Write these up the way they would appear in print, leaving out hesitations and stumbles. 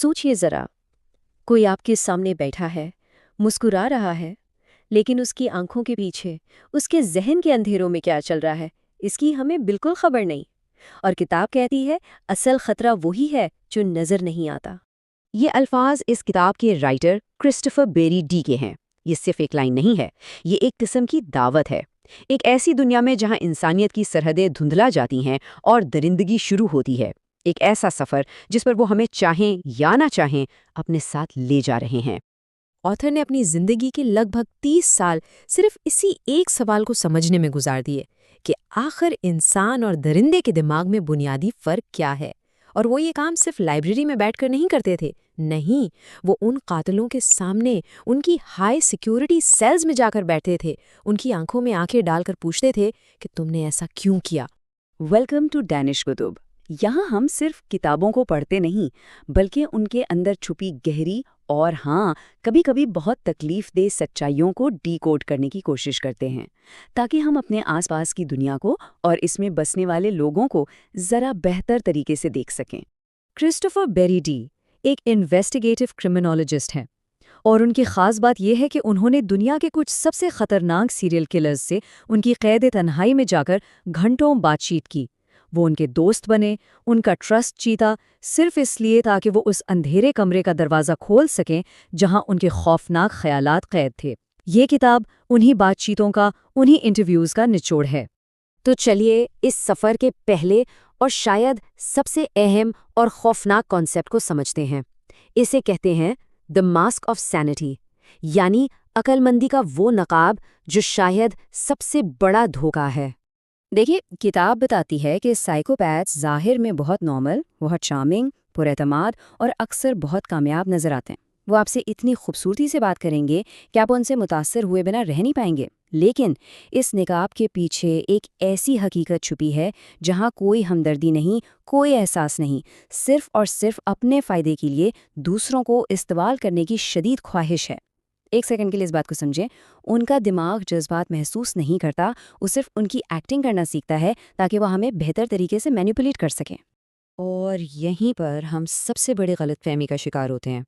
सोचिए ज़रा, कोई आपके सामने बैठा है, मुस्कुरा रहा है, लेकिन उसकी आंखों के पीछे, उसके ज़हन के अंधेरों में क्या चल रहा है, इसकी हमें बिल्कुल खबर नहीं। और किताब कहती है, असल खतरा वही है जो नज़र नहीं आता। ये अल्फाज इस किताब के राइटर क्रिस्टोफर बेरी डी के हैं। ये सिर्फ एक लाइन नहीं है, ये एक किस्म की दावत है। एक ऐसी दुनिया में जहां इंसानियत की सरहदें धुंधला जाती हैं और दरिंदगी शुरू होती है। एक ऐसा सफ़र जिस पर वो हमें चाहें या ना चाहें अपने साथ ले जा रहे हैं। ऑथर ने अपनी जिंदगी के लगभग 30 साल सिर्फ इसी एक सवाल को समझने में गुजार दिए कि आखिर इंसान और दरिंदे के दिमाग में बुनियादी फर्क क्या है। और वो ये काम सिर्फ लाइब्रेरी में बैठकर नहीं करते थे, नहीं, वो उन कातिलों के सामने उनकी हाई सिक्योरिटी सेल्स में जाकर बैठते थे, उनकी आंखों में आंखें डालकर पूछते थे कि तुमने ऐसा क्यों किया। Welcome to Danish Qutub. यहाँ हम सिर्फ किताबों को पढ़ते नहीं, बल्कि उनके अंदर छुपी गहरी और हाँ, कभी कभी बहुत तकलीफ-देह सच्चाइयों को डीकोड करने की कोशिश करते हैं, ताकि हम अपने आसपास की दुनिया को और इसमें बसने वाले लोगों को ज़रा बेहतर तरीके से देख सकें। क्रिस्टोफर बेरी डी एक इन्वेस्टिगेटिव क्रिमिनोलॉजिस्ट हैं, और उनकी ख़ास बात यह है कि उन्होंने दुनिया के कुछ सबसे ख़तरनाक सीरियल किलर्स से उनकी क़ैद तन्हाई में जाकर घंटों बातचीत की। वो उनके दोस्त बने, उनका ट्रस्ट जीता, सिर्फ इसलिए ताकि वो उस अंधेरे कमरे का दरवाज़ा खोल सकें जहां उनके खौफनाक ख्यालात कैद थे। ये किताब उन्हीं बातचीतों का, उन्हीं इंटरव्यूज़ का निचोड़ है। तो चलिए इस सफ़र के पहले और शायद सबसे अहम और खौफनाक कॉन्सेप्ट को समझते हैं। इसे कहते हैं द मास्क ऑफ सैनिटी, यानी अक्लमंदी का वो नकाब जो शायद सबसे बड़ा धोखा है। देखिए, किताब बताती है कि साइकोपैथ्स ज़ाहिर में बहुत नॉर्मल, बहुत चार्मिंग, पुरएतमाद और अक्सर बहुत कामयाब नज़र आते हैं। वो आपसे इतनी खूबसूरती से बात करेंगे कि आप उनसे मुतासर हुए बिना रह नहीं पाएंगे। लेकिन इस निकाब के पीछे एक ऐसी हकीकत छुपी है जहाँ कोई हमदर्दी नहीं, कोई एहसास नहीं, सिर्फ और सिर्फ अपने फ़ायदे के लिए दूसरों को इस्तेमाल करने की शदीद ख्वाहिश है। एक सेकंड के लिए इस बात को समझें। उनका दिमाग जज्बात महसूस नहीं करता, वो सिर्फ उनकी एक्टिंग करना सीखता है ताकि वह हमें बेहतर तरीके से मैनिपुलेट कर सकें। और यहीं पर हम सबसे बड़ी गलतफहमी का शिकार होते हैं।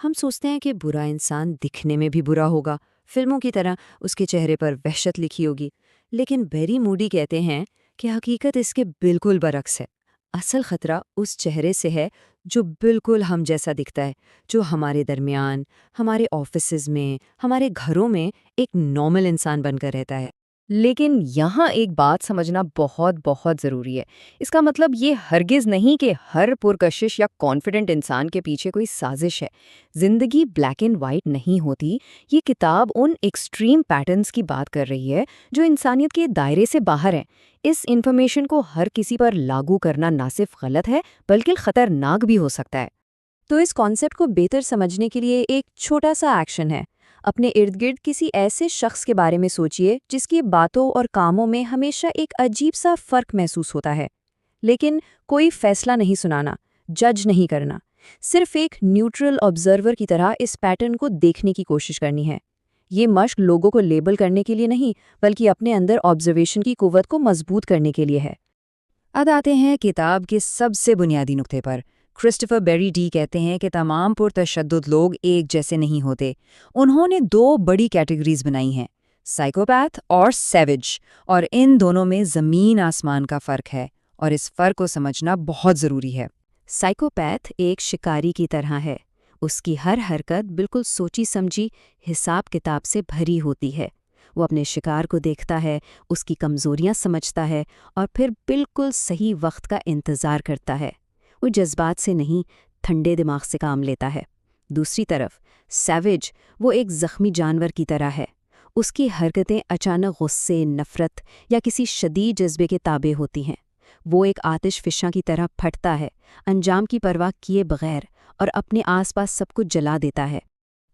हम सोचते हैं कि बुरा इंसान दिखने में भी बुरा होगा, फिल्मों की तरह उसके चेहरे पर वहशत लिखी होगी। लेकिन बेरी मूडी कहते हैं कि हकीकत इसके बिल्कुल बरक्स है। असल खतरा उस चेहरे से है जो बिल्कुल हम जैसा दिखता है, जो हमारे दरमियान, हमारे ऑफिसेज में, हमारे घरों में एक नॉर्मल इंसान बनकर रहता है। लेकिन यहाँ एक बात समझना बहुत बहुत ज़रूरी है। इसका मतलब ये हरगिज़ नहीं कि हर पुरकशिश या कॉन्फिडेंट इंसान के पीछे कोई साजिश है। ज़िंदगी ब्लैक एंड वाइट नहीं होती। ये किताब उन एक्सट्रीम पैटर्न्स की बात कर रही है जो इंसानियत के दायरे से बाहर हैं। इस इन्फॉर्मेशन को हर किसी पर लागू करना ना सिर्फ गलत है, बल्कि खतरनाक भी हो सकता है। तो इस कॉन्सेप्ट को बेहतर समझने के लिए एक छोटा सा एक्शन है। अपने इर्द गिर्द किसी ऐसे शख्स के बारे में सोचिए जिसकी बातों और कामों में हमेशा एक अजीब सा फर्क महसूस होता है। लेकिन कोई फैसला नहीं सुनाना, जज नहीं करना, सिर्फ एक न्यूट्रल ऑब्जर्वर की तरह इस पैटर्न को देखने की कोशिश करनी है। ये मश्क लोगों को लेबल करने के लिए नहीं, बल्कि अपने अंदर ऑब्जर्वेशन की कुव्वत को मजबूत करने के लिए है। अब आते हैं किताब के सबसे बुनियादी नुक्ते पर। क्रिस्टोफर बेरी डी कहते हैं कि तमाम पुरतशद्दुद लोग एक जैसे नहीं होते। उन्होंने दो बड़ी कैटेगरीज बनाई हैं, साइकोपैथ और सैविज, और इन दोनों में ज़मीन आसमान का फ़र्क है, और इस फ़र्क को समझना बहुत ज़रूरी है। साइकोपैथ एक शिकारी की तरह है। उसकी हर हरकत बिल्कुल सोची समझी, हिसाब किताब से भरी होती है। वो अपने शिकार को देखता है, उसकी कमज़ोरियाँ समझता है और फिर बिल्कुल सही वक्त का इंतज़ार करता है। वो जज्बात से नहीं, ठंडे दिमाग से काम लेता है। दूसरी तरफ सैविज वो एक ज़ख्मी जानवर की तरह है। उसकी हरकतें अचानक गुस्से, नफ़रत या किसी शदीद जज्बे के ताबे होती हैं। वो एक आतिश फिशा की तरह फटता है, अंजाम की परवाह किए बगैर, और अपने आसपास सब कुछ जला देता है।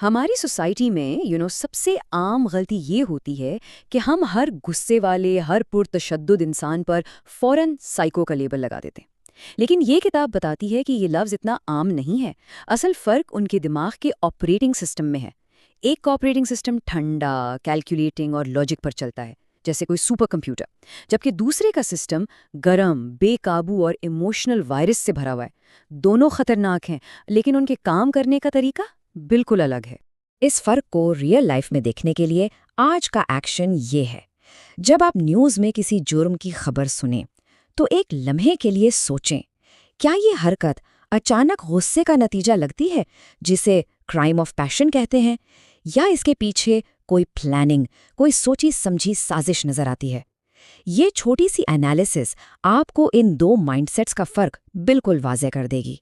हमारी सोसाइटी में सबसे आम गलती ये होती है कि हम हर गुस्से वाले, हर पुरतशद्दुद इंसान पर फ़ौरन साइको का लेबल लगा देते हैं। लेकिन ये किताब बताती है कि ये लफ्ज़ इतना आम नहीं है। असल फ़र्क उनके दिमाग के ऑपरेटिंग सिस्टम में है। एक ऑपरेटिंग सिस्टम ठंडा, कैलकुलेटिंग और लॉजिक पर चलता है, جیسے کوئی سپر کمپیوٹر، جبکہ دوسرے کا سسٹم گرم، بے قابو اور ایموشنل وائرس سے بھرا ہوا ہے۔ دونوں خطرناک ہیں، لیکن ان کے کام کرنے کا طریقہ بالکل الگ ہے۔ اس فرق کو ریئل لائف میں دیکھنے کے لیے آج کا ایکشن یہ ہے۔ جب آپ نیوز میں کسی جرم کی خبر سنیں تو ایک لمحے کے لیے سوچیں، کیا یہ حرکت اچانک غصے کا نتیجہ لگتی ہے جسے کرائم آف پیشن کہتے ہیں، یا اس کے پیچھے کوئی پلاننگ، کوئی سوچی سمجھی سازش نظر آتی ہے؟ یہ چھوٹی سی انالیسس آپ کو ان دو مائنڈ سیٹس کا فرق بالکل واضح کر دے گی۔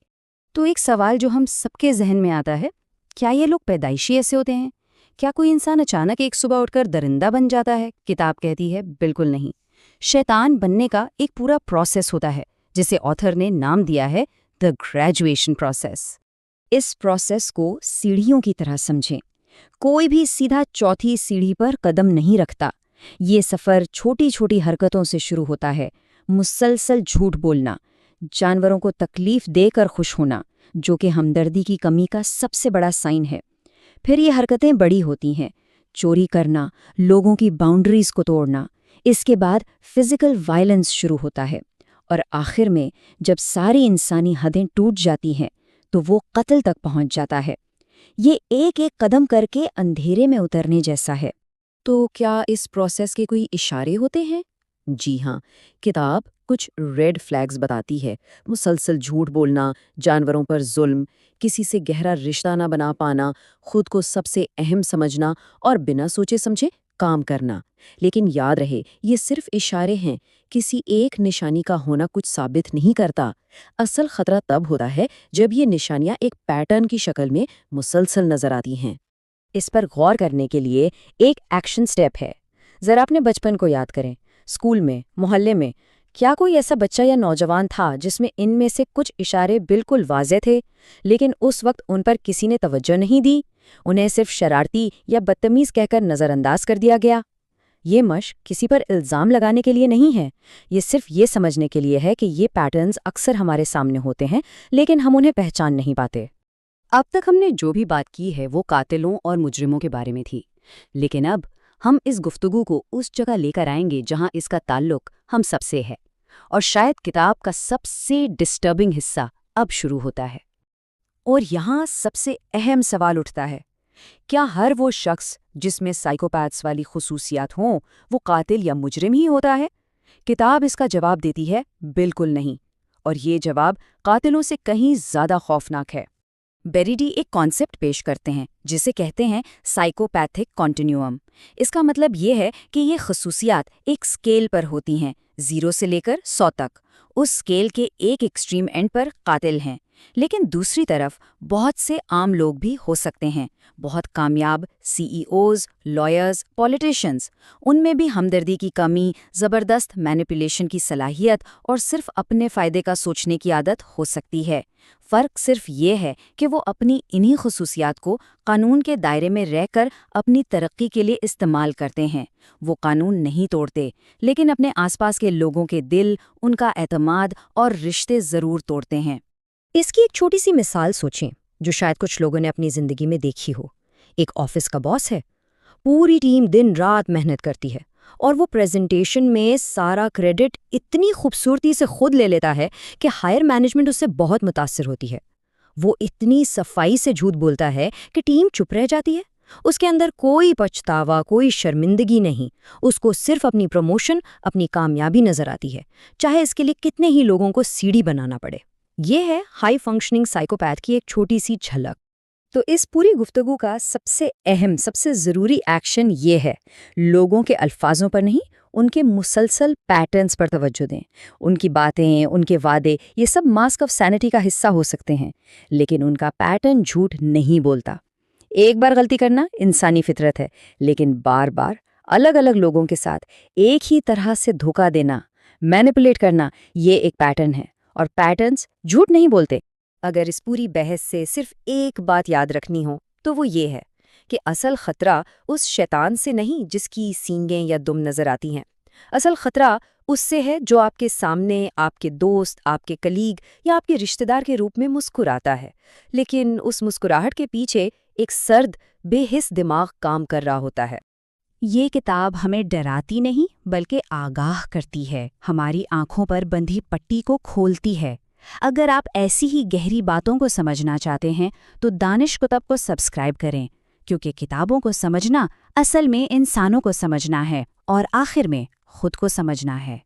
تو ایک سوال جو ہم سب کے ذہن میں آتا ہے، کیا یہ لوگ پیدائشی ایسے ہوتے ہیں؟ کیا کوئی انسان اچانک ایک صبح اٹھ کر درندہ بن جاتا ہے؟ کتاب کہتی ہے بالکل نہیں۔ شیطان بننے کا ایک پورا پروسیس ہوتا ہے جسے آتھر نے نام دیا ہے دی گریجویشن پروسیس۔ اس پروسیس کو سیڑھیوں کی طرح سمجھیں۔ کوئی بھی سیدھا چوتھی سیڑھی پر قدم نہیں رکھتا۔ یہ سفر چھوٹی چھوٹی حرکتوں سے شروع ہوتا ہے۔ مسلسل جھوٹ بولنا، جانوروں کو تکلیف دے کر خوش ہونا، جو کہ ہمدردی کی کمی کا سب سے بڑا سائن ہے۔ پھر یہ حرکتیں بڑی ہوتی ہیں، چوری کرنا، لوگوں کی باؤنڈریز کو توڑنا۔ اس کے بعد فزیکل وائلنس شروع ہوتا ہے، اور آخر میں جب ساری انسانی حدیں ٹوٹ جاتی ہیں تو وہ قتل تک پہنچ جاتا ہے۔ یہ ایک ایک قدم کر کے اندھیرے میں اترنے جیسا ہے۔ تو کیا اس پروسیس کے کوئی اشارے ہوتے ہیں؟ جی ہاں، کتاب کچھ ریڈ فلیگز بتاتی ہے۔ مسلسل جھوٹ بولنا، جانوروں پر ظلم، کسی سے گہرا رشتہ نہ بنا پانا، خود کو سب سے اہم سمجھنا اور بنا سوچے سمجھے کام کرنا۔ لیکن یاد رہے، یہ صرف اشارے ہیں۔ کسی ایک نشانی کا ہونا کچھ ثابت نہیں کرتا۔ اصل خطرہ تب ہوتا ہے جب یہ نشانیاں ایک پیٹرن کی شکل میں مسلسل نظر آتی ہیں۔ اس پر غور کرنے کے لیے ایک ایکشن سٹیپ ہے۔ ذرا اپنے بچپن کو یاد کریں۔ اسکول میں، محلے میں، کیا کوئی ایسا بچہ یا نوجوان تھا جس میں ان میں سے کچھ اشارے بالکل واضح تھے، لیکن اس وقت ان پر کسی نے توجہ نہیں دی؟ انہیں صرف شرارتی یا بدتمیز کہہ کر نظر انداز کر دیا گیا؟ یہ مشق کسی پر الزام لگانے کے لیے نہیں ہے، یہ صرف یہ سمجھنے کے لیے ہے کہ یہ پیٹرنز اکثر ہمارے سامنے ہوتے ہیں، لیکن ہم انہیں پہچان نہیں پاتے۔ اب تک ہم نے جو بھی بات کی ہے وہ قاتلوں اور مجرموں کے بارے میں تھی، لیکن اب ہم اس گفتگو کو اس جگہ لے کر آئیں گے جہاں اس کا تعلق ہم سب سے ہے، اور شاید کتاب کا سب سے ڈسٹربنگ حصہ اب شروع ہوتا ہے۔ اور یہاں سب سے اہم سوال اٹھتا ہے، کیا ہر وہ شخص جس میں سائیکوپیتھس والی خصوصیات ہوں وہ قاتل یا مجرم ہی ہوتا ہے؟ کتاب اس کا جواب دیتی ہے بالکل نہیں، اور یہ جواب قاتلوں سے کہیں زیادہ خوفناک ہے۔ بیریڈی ایک کانسیپٹ پیش کرتے ہیں جسے کہتے ہیں سائیکوپیتھک کنٹینیوم۔ اس کا مطلب یہ ہے کہ یہ خصوصیات ایک سکیل پر ہوتی ہیں، 0 سے لے کر 100 تک۔ اس سکیل کے ایک ایکسٹریم اینڈ پر قاتل ہیں، لیکن دوسری طرف بہت سے عام لوگ بھی ہو سکتے ہیں، بہت کامیاب CEOs، لائرز، پولیٹیشنز۔ ان میں بھی ہمدردی کی کمی، زبردست مینیپولیشن کی صلاحیت اور صرف اپنے فائدے کا سوچنے کی عادت ہو سکتی ہے۔ فرق صرف یہ ہے کہ وہ اپنی انہی خصوصیات کو قانون کے دائرے میں رہ کر اپنی ترقی کے لیے استعمال کرتے ہیں۔ وہ قانون نہیں توڑتے، لیکن اپنے آس پاس کے لوگوں کے دل، ان کا اعتماد اور رشتے ضرور توڑتے ہیں۔ اس کی ایک چھوٹی سی مثال سوچیں جو شاید کچھ لوگوں نے اپنی زندگی میں دیکھی ہو۔ ایک آفس کا باس ہے، پوری ٹیم دن رات محنت کرتی ہے، اور وہ پریزنٹیشن میں سارا کریڈٹ اتنی خوبصورتی سے خود لے لیتا ہے کہ ہائر مینجمنٹ اس سے بہت متاثر ہوتی ہے۔ وہ اتنی صفائی سے جھوٹ بولتا ہے کہ ٹیم چپ رہ جاتی ہے۔ اس کے اندر کوئی پچھتاوا، کوئی شرمندگی نہیں، اس کو صرف اپنی پروموشن، اپنی کامیابی نظر آتی ہے، چاہے اس کے لیے کتنے ہی لوگوں کو سیڑھی بنانا پڑے۔ یہ ہے ہائی فنکشننگ سائیکوپیتھ کی ایک چھوٹی سی جھلک۔ تو اس پوری گفتگو کا سب سے اہم، سب سے ضروری ایکشن یہ ہے، لوگوں کے الفاظوں پر نہیں، ان کے مسلسل پیٹرنز پر توجہ دیں۔ ان کی باتیں، ان کے وعدے، یہ سب ماسک آف سینٹی کا حصہ ہو سکتے ہیں، لیکن ان کا پیٹرن جھوٹ نہیں بولتا۔ ایک بار غلطی کرنا انسانی فطرت ہے، لیکن بار بار الگ الگ لوگوں کے ساتھ ایک ہی طرح سے دھوکہ دینا، مینیپولیٹ کرنا، یہ ایک پیٹرن ہے، اور پیٹرنز جھوٹ نہیں بولتے۔ اگر اس پوری بحث سے صرف ایک بات یاد رکھنی ہو تو وہ یہ ہے کہ اصل خطرہ اس شیطان سے نہیں جس کی سینگیں یا دم نظر آتی ہیں۔ اصل خطرہ اس سے ہے جو آپ کے سامنے آپ کے دوست، آپ کے کلیگ یا آپ کے رشتہ دار کے روپ میں مسکراتا ہے، لیکن اس مسکراہٹ کے پیچھے ایک سرد، بے حس دماغ کام کر رہا ہوتا ہے۔ یہ کتاب ہمیں ڈراتی نہیں بلکہ آگاہ کرتی ہے، ہماری آنکھوں پر بندھی پٹی کو کھولتی ہے۔ اگر آپ ایسی ہی گہری باتوں کو سمجھنا چاہتے ہیں تو دانش کتب کو سبسکرائب کریں، کیونکہ کتابوں کو سمجھنا اصل میں انسانوں کو سمجھنا ہے اور آخر میں خود کو سمجھنا ہے۔